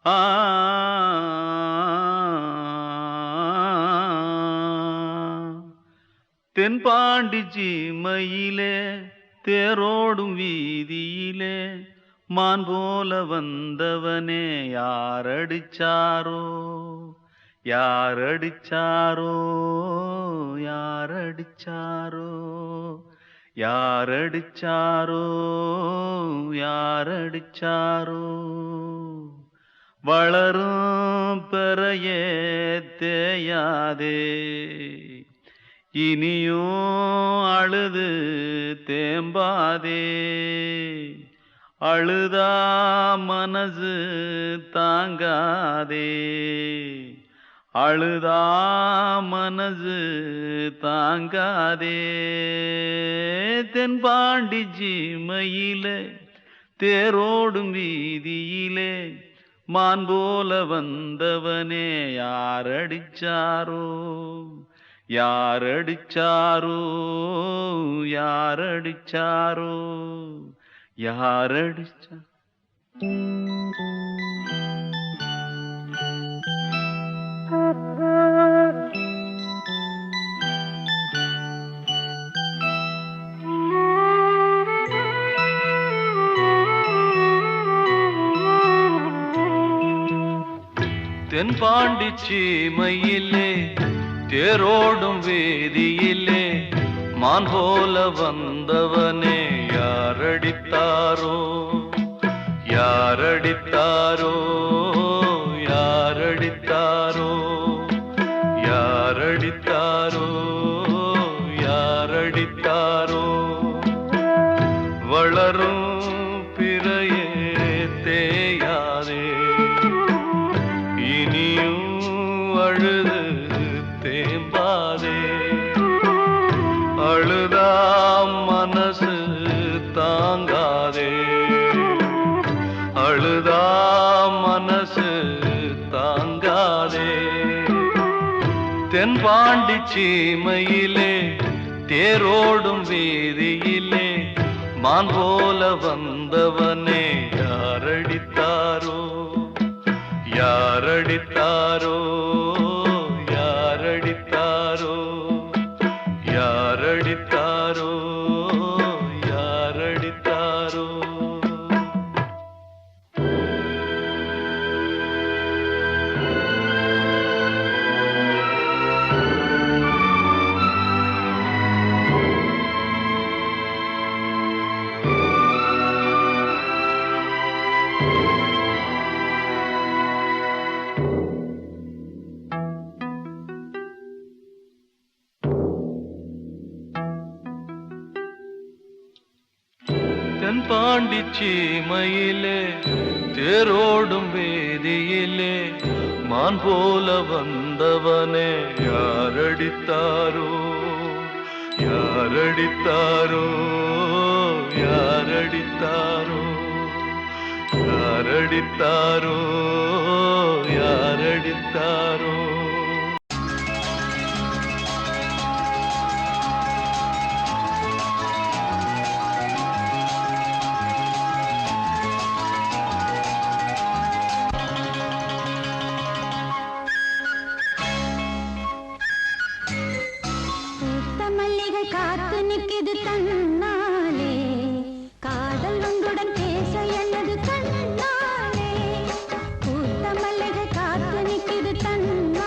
ஆ தென்பாண்டி சீமையிலே தேரோடும் வீதியிலே மான் போல வந்தவனே யாரடிச்சாரோ யாரடிச்சாரோ யாரடிச்சாரோ யாரடிச்சாரோ யாரடிச்சாரோ வளரும் பெறையே தேயாதே இனியும் அழுது தேம்பாதே அழுதா மனசு தாங்காதே அழுதா மனசு தாங்காதே தென்பாண்டி சீமையிலே தேரோடும் வீதியிலே மான் போல வந்தவனே யாரடிச்சாரோ யாரடிச்சாரோ யாரடிச்சாரோ யாரடிச்சா தென்பாண்டி சீமையிலே தேரோடும் வேதியிலே மான் போல வந்தவனே யாரடித்தாரோ யாரடித்தாரோ யாரடித்தாரோ யாரடித்தாரோ யாரடித்தாரோ வளரும் பிறையே தேயாதே இனியும் அழுது தேம்பாதே அழுதா மனசு தாங்காதே அழுதா மனசு தாங்காதே தென்பாண்டி சீமையிலே தேரோடும் வீதியிலே மான் போல வந்தவனே யாரடித்தாரோ யாரடித்தாரோ யாரடித்தாரோ யாரடித்தாரோ யாரடித்தாரோ தென்பாண்டி சீமையிலே தேரோடும் வேதியிலே மான் போல வந்தவனே யாரடித்தாரோ யாரடித்தாரோ யாரடித்தாரோ யாரடித்தாரோ யாரடித்தாரோ காத்து நிற்கிது தன்னாலே காதல் உங்களுடன் பேச என்னது கண்ணாலே பூத்த மல்லிகை காத்து நிற்கிது தன்னாலே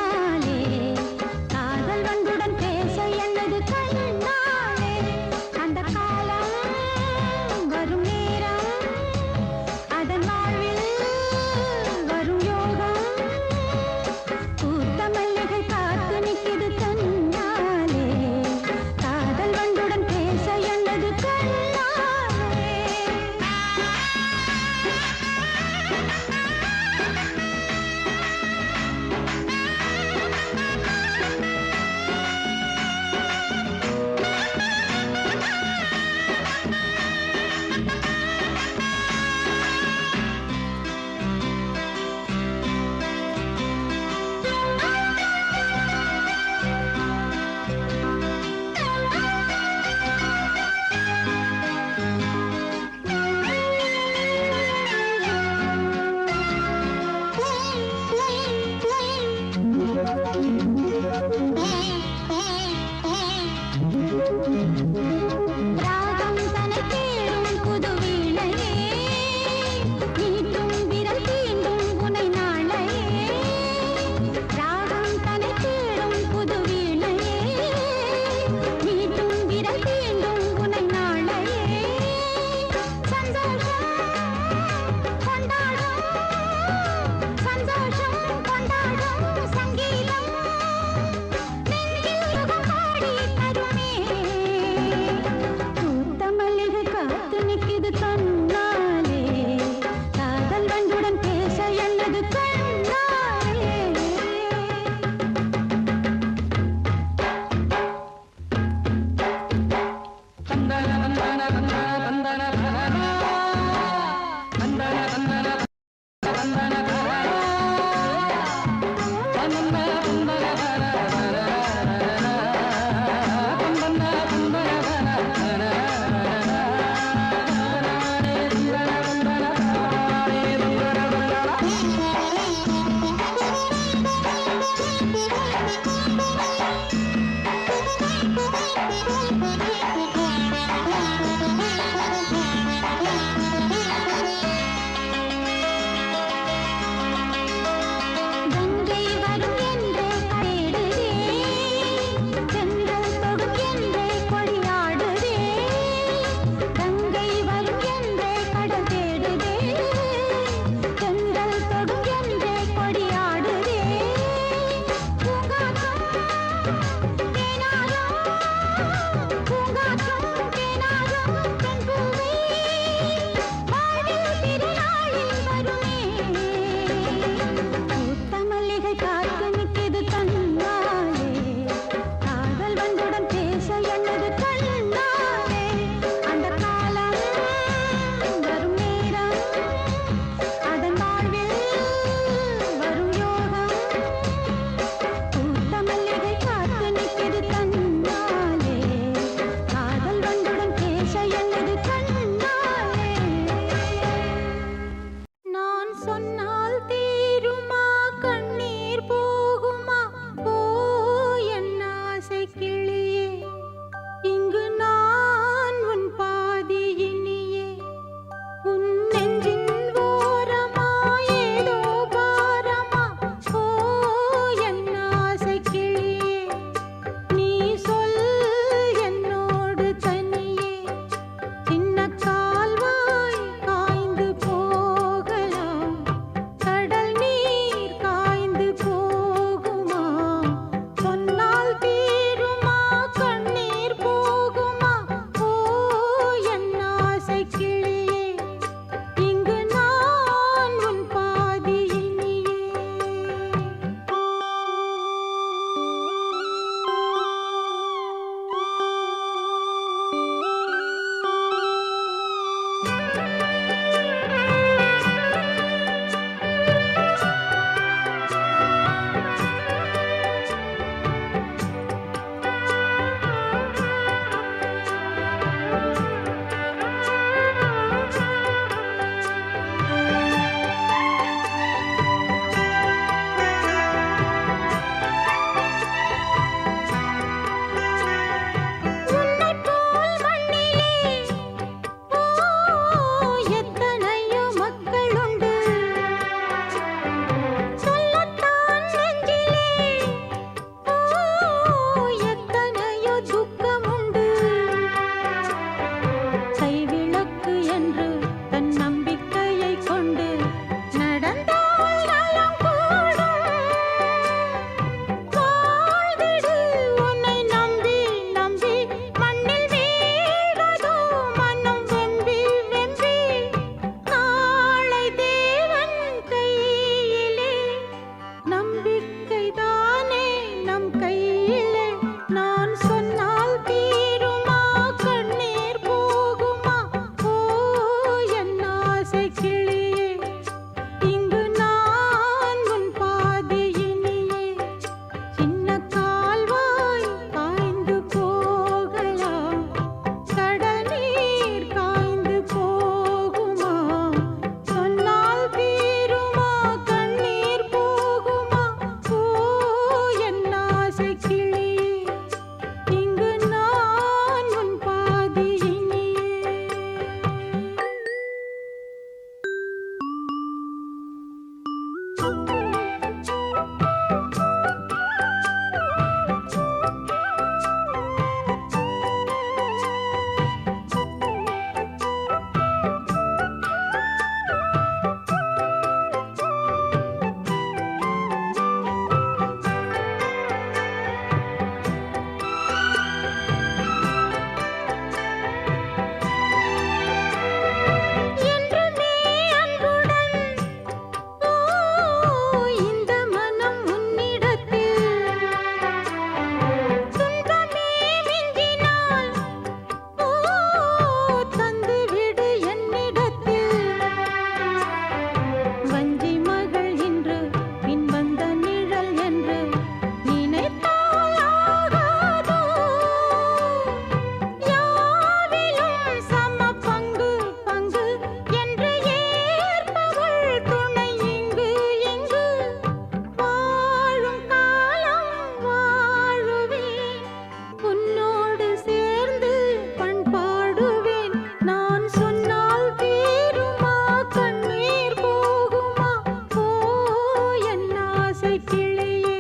ஆசை கிளியே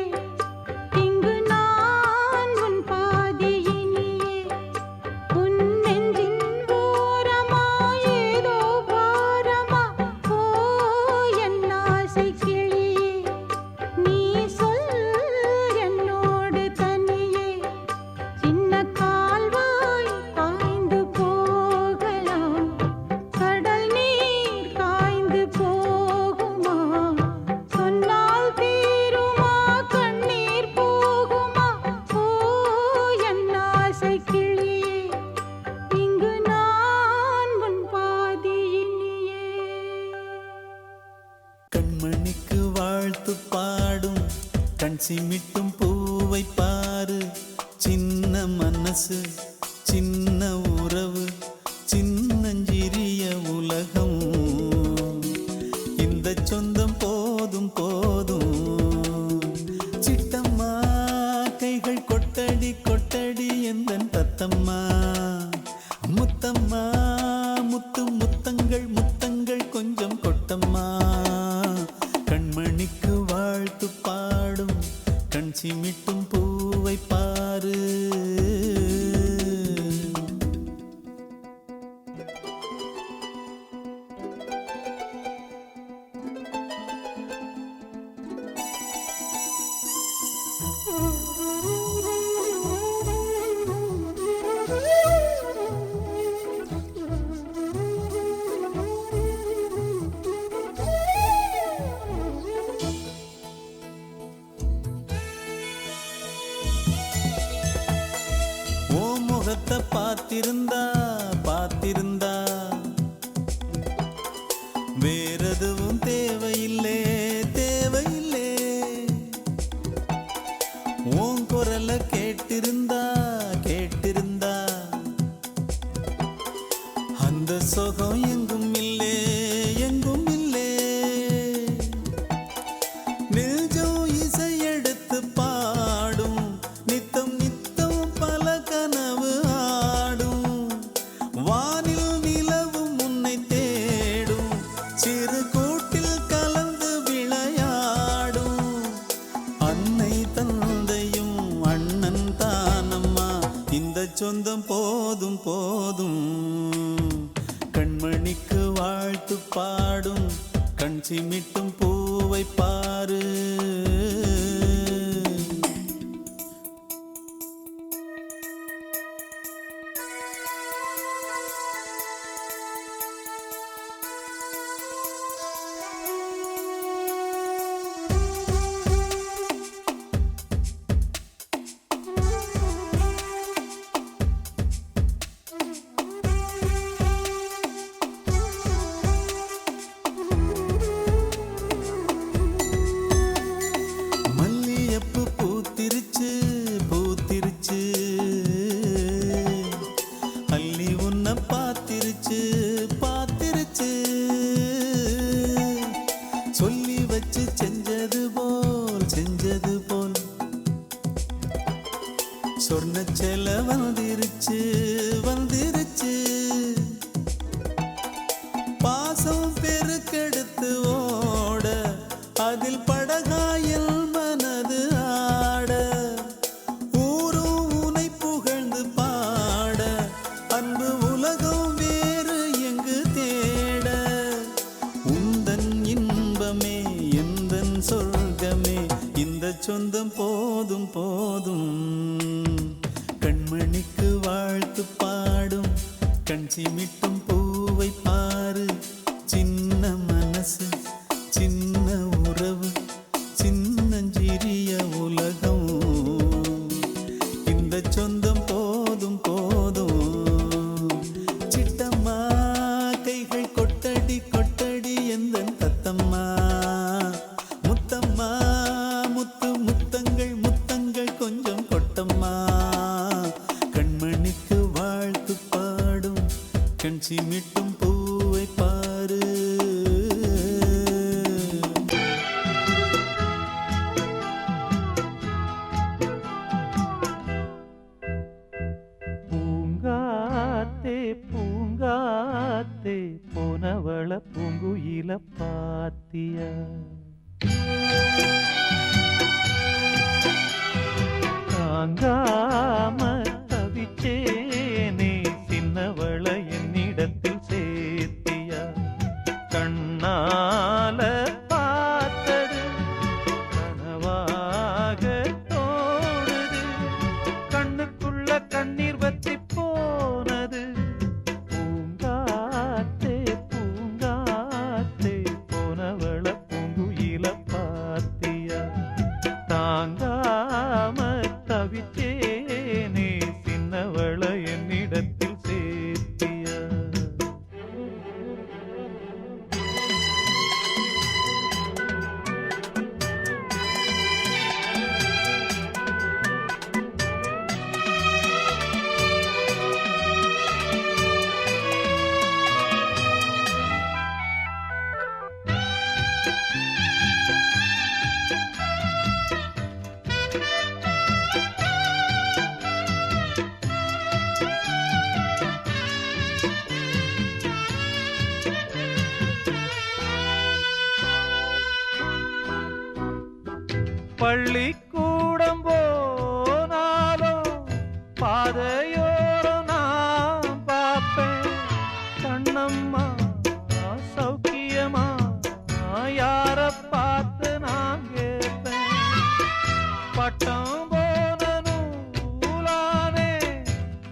இங்கு நான் உன் பாதியினியே உன் நெஞ்சின் ஓரமா ஏதோ பாரமா ஓ என் ஆசை கிளியே நீ சொல் என்னோடு தனியே சின்ன கால்வாய் காய்ந்து போகலாம் கடல் நீர் காய்ந்து போகுமா சொன்னால் தீருமா கண்ணீர் போகுமா ஓ என் ஆசை கிளியே இங்கு நான் உன் பாதியினியே கண்மணிக்கு வாழ்த்து பாடும் கண் சிமிட்டும் பூவை பாரு சின்ன மனசு சின்ன உறவு சின்னஞ்சிறிய உலகம் இந்த சொந்தம் போதும் போதும் சிட்டம்மா கைகள் கொட்டடி கொட்டடி எந்தன் தத்தம்மா முத்தம்மா முத்து முத்தங்கள் முத்தங்கள் கொஞ்சம் கொட்டம்மா கண்மணிக்கு வாழ்த்து பாடும் கண் சிமிட்டும் பூவை பாரு ஓ முகத்தை பார்த்திருந்தா பார்த்திருந்தா வேறெதுவும் தேவையில்லே தேவையில்லே உன் குரலை கேட்டிருந்தா கேட்டிருந்தா அந்த சுகம் எங்கும் இல்லே எங்கும் இல்லே நெஞ்சம் இசை எடுத்து பாடும் நித்தம் நித்தம் பல கனவு ஆடும் வானில் நிலவும் உன்னை தேடும் சிறு கூட்டில் கலந்து விளையாடும் அன்னை தந்தையும் அண்ணன் தானம்மா இந்த சொந்தம் போதும் போதும் கண்மணிக்கு வாழ்த்து பாடும் கண் சிமிட்டும் பூவை பாரு மல்லியப்பு பூத்திருச்சு பூத்திருச்சு அள்ளி உன்னை பார்த்திருச்சு பார்த்திருச்சு சொல்லி வச்சு செஞ்சது போல் சொன்ன செல வந்துருச்சு வந்துருச்சு பாசம் பெருக்கெடுத்து ஓட அதில் படகாயில் மனது ஆட ஊரும் உனை புகழ்ந்து பாட அன்பு உலகம் வேறு எங்கு தேட உந்தன் இன்பமே எந்தன் சொர்க்கமே இந்த சொந்தம் போதும் போதும் கண்மணிக்கு வாழ்த்து பாடும் கண் சிமிட்டும் பூவை பாரு சின்ன மனசு சின்ன உறவு சின்னஞ்சிறிய உலகம் இந்த சொந்தம் போதும் போதும் சிட்டம்மா கைகள் கொட்டடி கொட்டடி எந்தன் தத்தம்மா முத்தம்மா முத்து முத்தங்கள் முத்தங்கள் கொஞ்சம் கொட்டம்மா கண்மணிக்கு வாழ்த்து பாடும் கண் சிமிட்டும் பூவை பாரு பூங்காத்தே பூங்காத்தே போனவள பூங்குயில பாத்தியா பள்ளிக்கூடம் போனாலும் பாதையோரம் நான் பார்ப்பேன். கண்ணம்மா சௌக்கியமா யார பார்த்து நான் கேட்பேன். பட்டம் போன நூலானே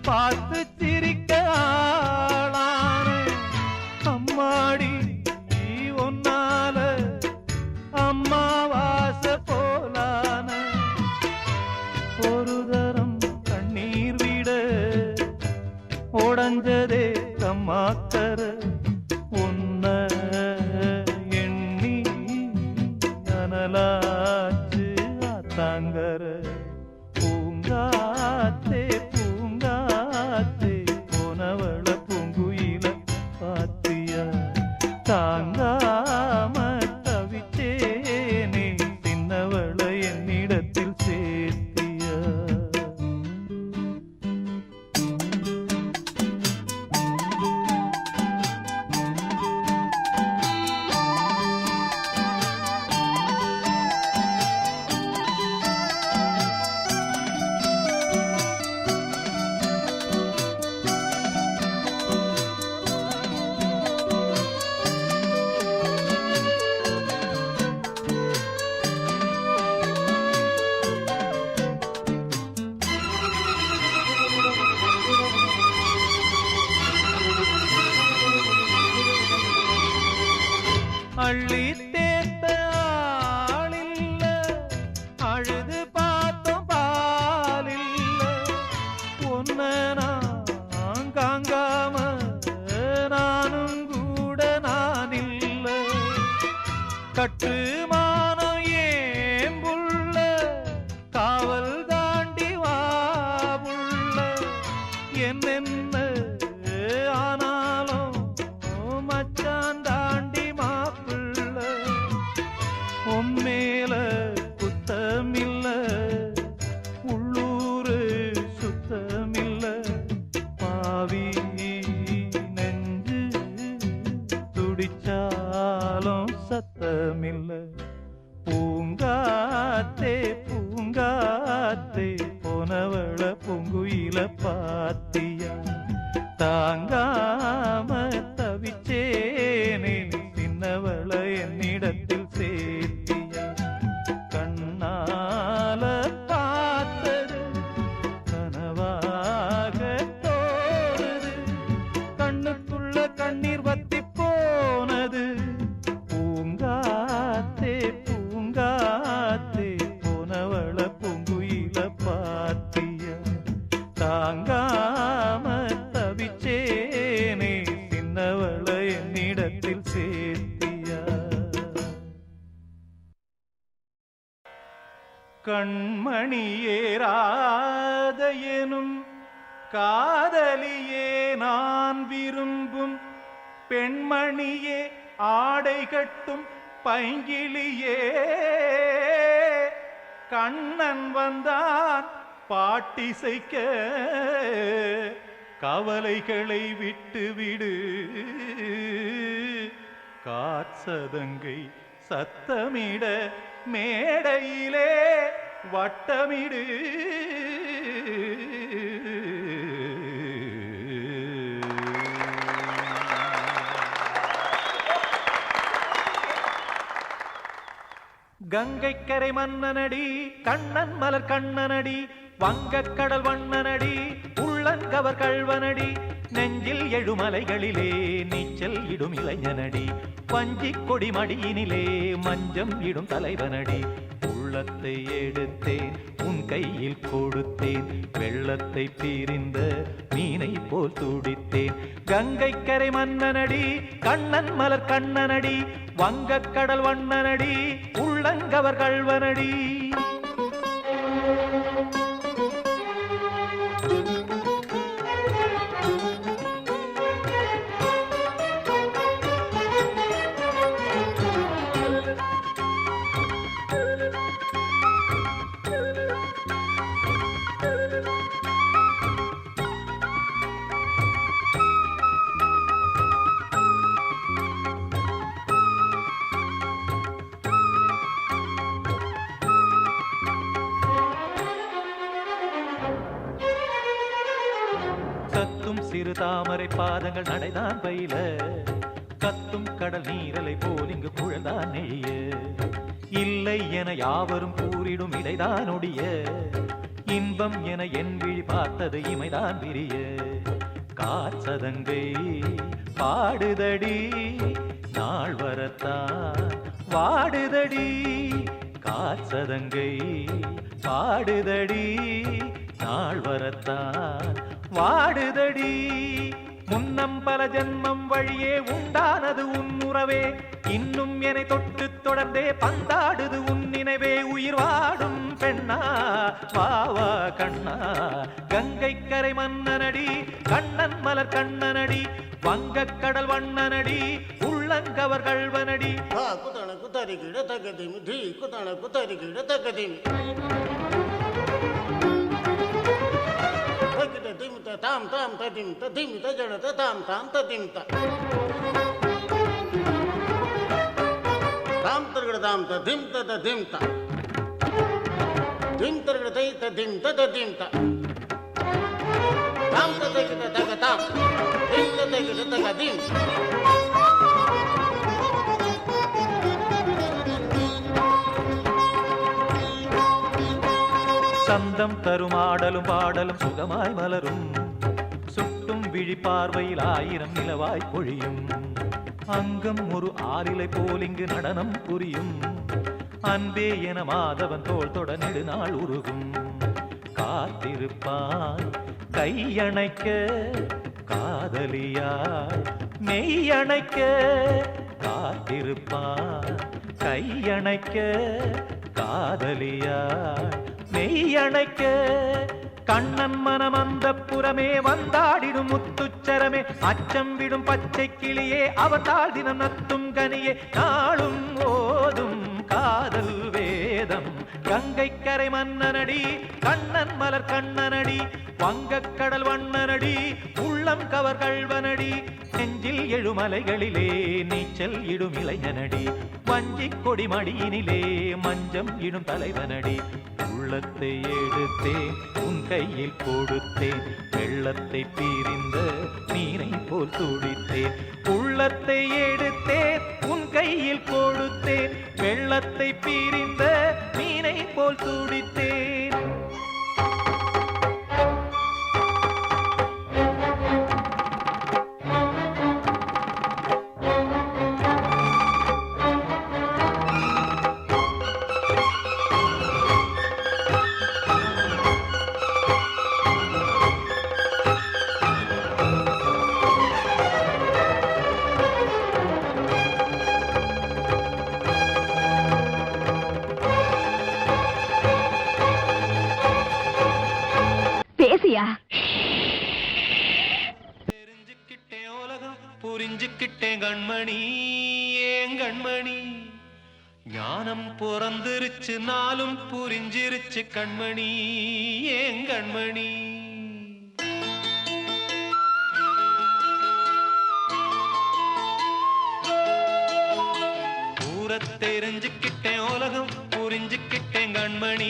பார்த்து சிரிக்க ஆளானே. அம்மாடி ஒன்னால அம்மாவாச போலான. ஒரு தரம் கண்ணீர் விட உடஞ்சதே கம்மாக்கர. உன்ன எண்ணி அனலாச்சு ஆத்தாங்கர. பூங்காத்தே பூங்காத்தே போனவள பூங்குயில பாத்தியா. தாங்காம தவிச்சேனே சின்னவள என்னிடத்தில் சேர்த்தியா. அள்ளி தேத்த ஆளில்ல அழுது பார்த்தோம் பாலில்ல. ஒன்ன நான் காங்காம நானும் கூட நான் இல்ல. கட்டுமானம் ஏம்புள்ள காவல் தாண்டி வாபுள்ள. என்னென்ன ஆனாலும் மச்சான் தாண்டி மாப்பிள்ள. உம்மேல குத்தமில்ல உள்ளூரு சுத்தமில்ல. பாவி நெஞ்சு துடிச்சாலும் சத்தமில்ல. பூங்காத்தே பூங்காத்தே போனவள பூங்குயில பாத்தியா. தாங்காம தவிச்சேனே சின்னவள என்னிடத்தில் சேர்த்தியா. கண்ணால பார்த்தது கனவாக தோணுது. கண்ணுக்குள்ள கண்ணீர் வத்தி போனது. பூங்காத்தே பூங்காத்தே போனவள பூங்குயில பாத்தியா. தாங்காம தவிச்சேனே சின்னவள என்னிடத்தில் சேர்த்தியா. கண்மணியேராத எனும் காதலியே நான் விரும்பும். பெண்மணியே ஆடை கட்டும் பைங்கிளியே. கண்ணன் வந்தான் பாட்டிசைக்க. கவலைகளை விட்டுவிடு காற்சதங்கை சத்தமிட. மேடையிலே வட்டமிடு. கங்கைக்கரை மன்னனடி கண்ணன் மலர் கண்ணனடி. வங்கக்கடல் வண்ணனடி உள்ளங்கவர் கள்வனடி. நெஞ்சில் எழுமலைகளிலே நீச்சல் இடும் இளைஞனடி. வஞ்சிக் கொடி மடியினிலே மஞ்சம் இடும் தலைவனடி. உள்ளத்தை எடுத்தேன் உன் கையில் கொடுத்தேன். வெள்ளத்தை பிரிந்த மீனை போல் துடித்தேன். கங்கைக்கரை மன்னனடி கண்ணன் மலர் கண்ணனடி. வங்கக்கடல் வண்ணனடி உள்ளங்கவர் கள்வனடி. சிறு தாமரை பாதங்கள் நடைதான் பயில கத்தும் கடல் நீரலை போல் இங்கு குழல்தான் நெழிய இல்லை என யாவரும் கூறிடும் இடைதான் ஒடிய இன்பம் என என் விழி பார்த்தது இமைதான் விரிய காற்சதங்கை பாடுதடி நாள் வரத்தான் வாடுதடி காற்சதங்கை பாடுதடி நாள் வரத்தான் வாடுதடி முன்னம் பல ஜென்மம் வழியே உண்டானது உன் உறவே இன்னும் என்னை தொட்டு தொடர்ந்தே பந்தாடுது உன் நினைவே உயிர் வாடும் பெண்ணா வாவா கண்ணா கங்கை கரை மன்னனடி கண்ணன் மலர் கண்ணனடி வங்கக் கடல் வண்ணனடி உள்ளங்கவர் கள்வனடி குதண குதறி கிட தகதிமி தி குதண குதறி கிட தகதிமி தகிட திமித தாம் தாம் ததிம் ததிமி தஜட தாம் தாம் ததிம் த தாம் தர்கட தாம் ததிம் ததிம் த திம் தர்கட தை ததிம் ததிம் த தாம் ததகிட தக தாம் திம் ததகிட தகதிம் சந்தம் தரும் ஆடலும் பாடலும் சுகமாய் மலரும் சுட்டும் விழி பார்வையில் ஆயிரம் நிலவாய் பொழியும் அங்கம் ஒரு ஆறிலை போல் இங்கு நடனம் புரியும் அன்பே என மாதவன் தோள் தொட நெடுநாள் உருகும் காத்திருப்பான் கையணைக்க காதலியாய் மெய்யணைக்க காத்திருப்பான் கையணைக்க காதலியாய் மெய்யணைக்க கண்ணன் மனம் அந்த புறமே வந்தாடிடும் முத்துச்சரமே அச்சம் விடும் பச்சை கிளியே அவதாள் தினம் நத்தும் கனியே நாளும் ஓதும் காதல் வேதம் கங்கை கரை மன்னனடி கண்ணன் மலர் கண்ணனடி வங்கக் கடல் வண்ணனடி உள்ளம் கவர் கள்வனடி நெஞ்சில் எழுமலைகளிலே நீச்சல் இடும் இளைஞனடி வஞ்சிக் கொடி மடியினிலே மஞ்சம் இடும் தலைவனடி உள்ளத்தை எடுத்தேன் உன் கையில் கொடுத்தேன் வெள்ளத்தை பீரிந்த மீனை போல் துடித்தேன் உள்ளத்தை எடுத்தேன் உன் கையில் கொடுத்தேன் வெள்ளத்தை பீரிந்த மீனை போல் துடித்தேன் பேசியா தெரிஞ்சுக்கிட்டேன் உலகம் புரிஞ்சுக்கிட்டேன் கண்மணி ஏன் கண்மணி ஞானம் பிறந்திருச்சு நாளும் புரிஞ்சிருச்சு கண்மணி ஏன் கண்மணி தெரிஞ்சுக்கிட்டேன் உலகம் புரிஞ்சுக்கிட்டேன் கண்மணி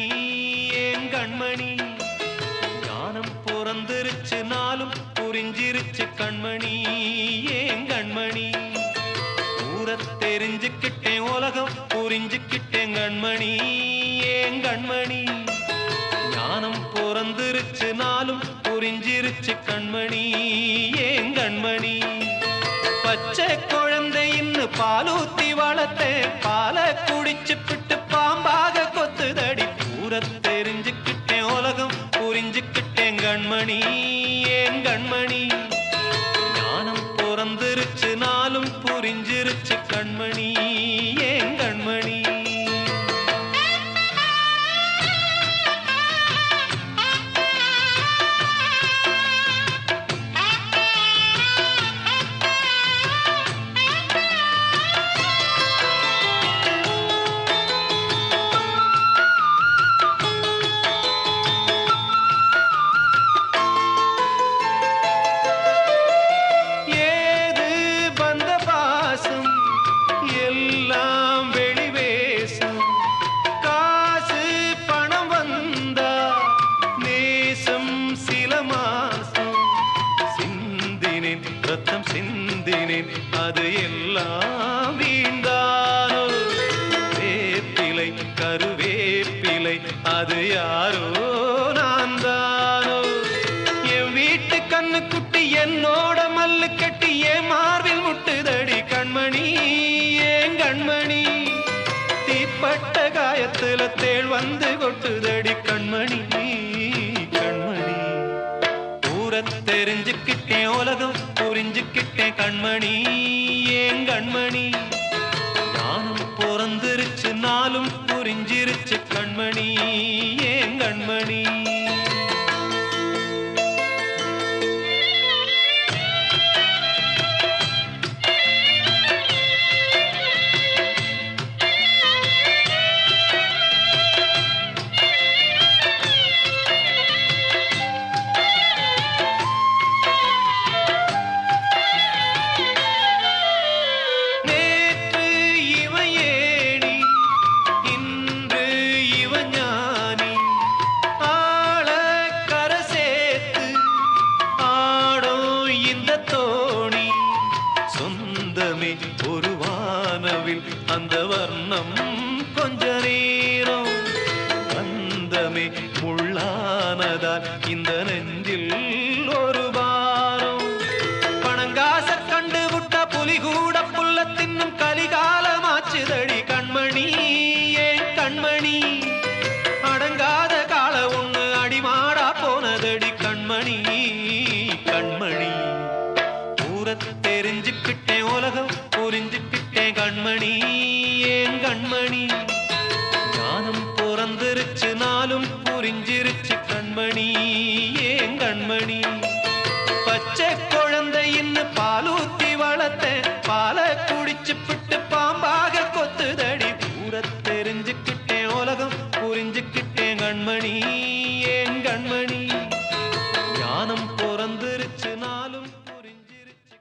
ஏன் கண்மணி ஞானம் பிறந்திருச்சு நாளும் புரிஞ்சிருச்சு கண்மணி ஏன் கண்மணி தெரிஞ்சுக்கிட்டேன் உலகம் புரிஞ்சுக்கிட்டேன் கண்மணி ஏன் கண்மணி ஞானம் பிறந்திருச்சு நாளும் புரிஞ்சிருச்சு கண்மணி ஏன் கண்மணி பச்சை குழந்தை இன்னும் பாலூத்தி வளர்த்தேன் பாலை குடிச்சு பிட்டு பாம்பாக கொத்துதடி தெரிஞ்சுக்கிட்டேன் உலகம் புரிஞ்சுக்கிட்டேன் கண்மணி ஏன் கண்மணி ஞானம் பிறந்திருச்சு நாளும் புரிஞ்சிருச்சு கண்மணி ஏன் கண்மணி வேப்பிலை அது யாரோ நான் தானோ என் வீட்டு கண்ணு குட்டி என்னோட மல்லு கட்டி என் மார்பில் முட்டுதடி கண்மணி ஏன் கண்மணி தீப்பட்ட காயத்துல தேள் வந்து கொட்டுதடி கண்மணி கண்மணி ஊரத் தெரிஞ்சுக்கிட்டேன் உலகம் புரிஞ்சுக்கிட்டேன் கண்மணி ஏன் கண்மணி ஞானம் பிறந்திருச்சு நாளும் புரிஞ்சிருச்சு கண்மணி ஏன் கண்மணி ஒரு வானவில் அந்த வர்ணம் கொஞ்ச நேரம் வந்தமே முள்ளானதால் இந்த நெஞ்சில் ஒரு பாரம் பணங்காச கண்டு விட்ட புலி கூட புல்ல தின்னும் கலிகாலமாச்சுதடி கண்மணி ஏன் கண்மணி அடங்காத கால ஒண்ணு அடிமாடா போனதடி கண்மணி கண்மணி ஊரத் தெரிஞ்சுக்கிட்டேன் உலகம் புரிஞ்சுக்கிட்டேன் கண்மணி ஏன் கண்மணி ஞானம் பிறந்திருச்சு நாளும் புரிஞ்சிருச்சு கண்மணி ஏன் கண்மணி பச்சை குழந்தை இன்னும் பாலூத்தி வளர்த்தேன் பாலை குடிச்சு பிட்டு பாம்பாக கொத்துதடி ஊரத் தெரிஞ்சுக்கிட்டேன் உலகம் புரிஞ்சுக்கிட்டேன் கண்மணி ஏன் கண்மணி ஞானம் பிறந்திருச்சு நாளும் புரிஞ்சிருச்சு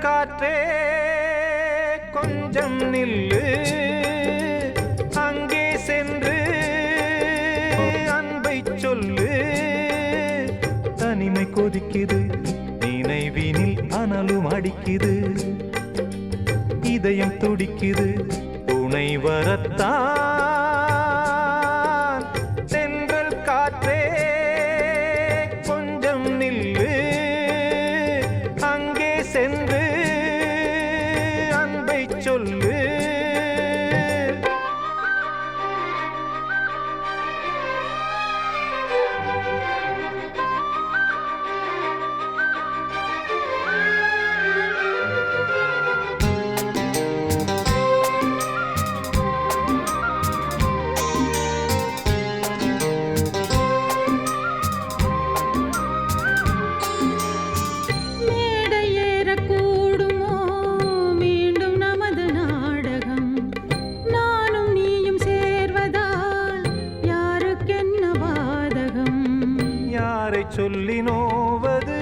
காற்றே கொஞ்சம் நில்லு அங்கே சென்று அன்பை சொல்லு தனிமை கொதிக்குது நினைவினில் அனலும் அடிக்குது இதயம் துடிக்குது துணை வரத்தான் தென்றல் காற்றே கொஞ்சம் நில்லு அங்கே சென்று அன்பை சொல்லு சொல்லி நோவது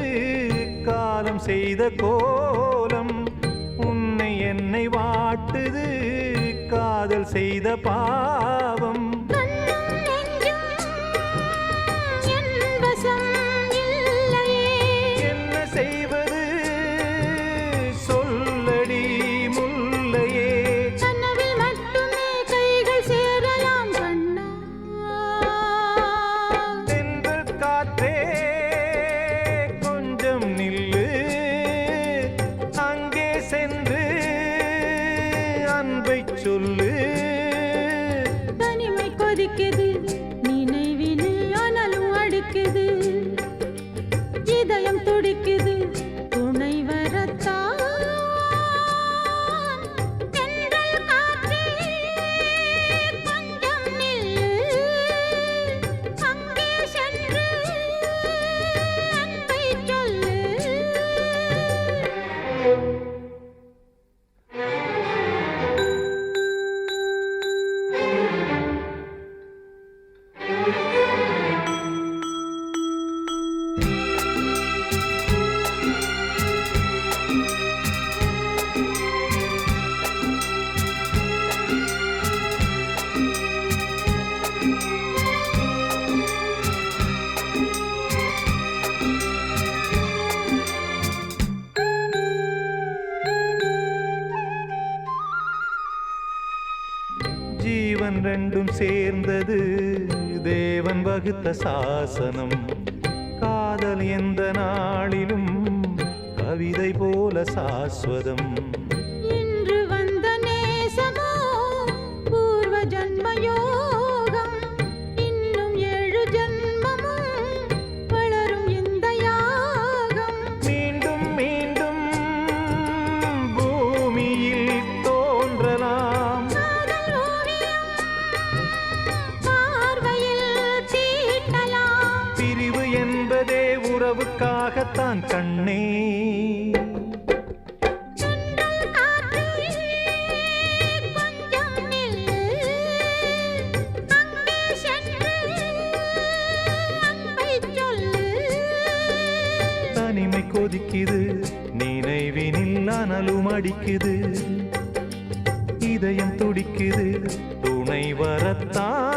காலம் செய்த கோலம் உன்னை என்னை வாட்டுது காதல் செய்த பாவம் என்ன செய்வது சொல்லடி முல்லையே கனவில் மட்டுமே கைகள் சேரலாம் கண்ணா தென்றல் காற்றே கொஞ்சம் நில்லு அங்கே சென்று அன்பை சொல்லு தனிமை சேர்ந்தது தேவன் வகுத்த சாசனம். காதல் எந்த நாளிலும் கவிதை போல சாஸ்வதம். இன்று வந்த நேசமோ பூர்வ ஜன்ம யோகம். இன்னும் 7 ஜன்மமும் வளரும் இந்த யாகம். மீண்டும் மீண்டும் பூமியில் தோன்றலாம். காதல் ஓவியம் பார்வையில் தீட்டலாம். பிரிவு என்பதே உறவுக்காகத்தான் கண்ணே. தென்றல் காற்றே கொஞ்சம் நில்லு. அங்கே சென்று அன்பைச் சொல்லு. தனிமை கொதிக்குது, நினைவினில் அனலும் அடிக்குது. இதயம் துடிக்குது, துணை வரத்தான்